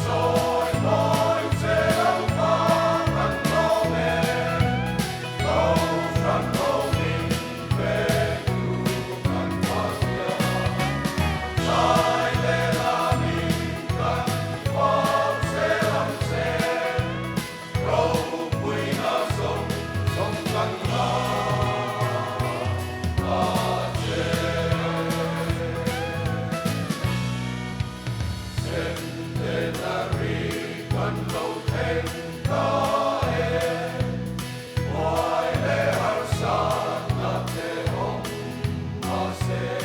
rồi môi rêu hoa cánh lo mẹ câu rằng câu mình về tu cánh hoa xưa sai lệ là mình cánh hoa sẽ làm sẽ câu quỳ là sông sông cánh hoa lâu thêm ta em ngoài lẽ har sa na te hong ma se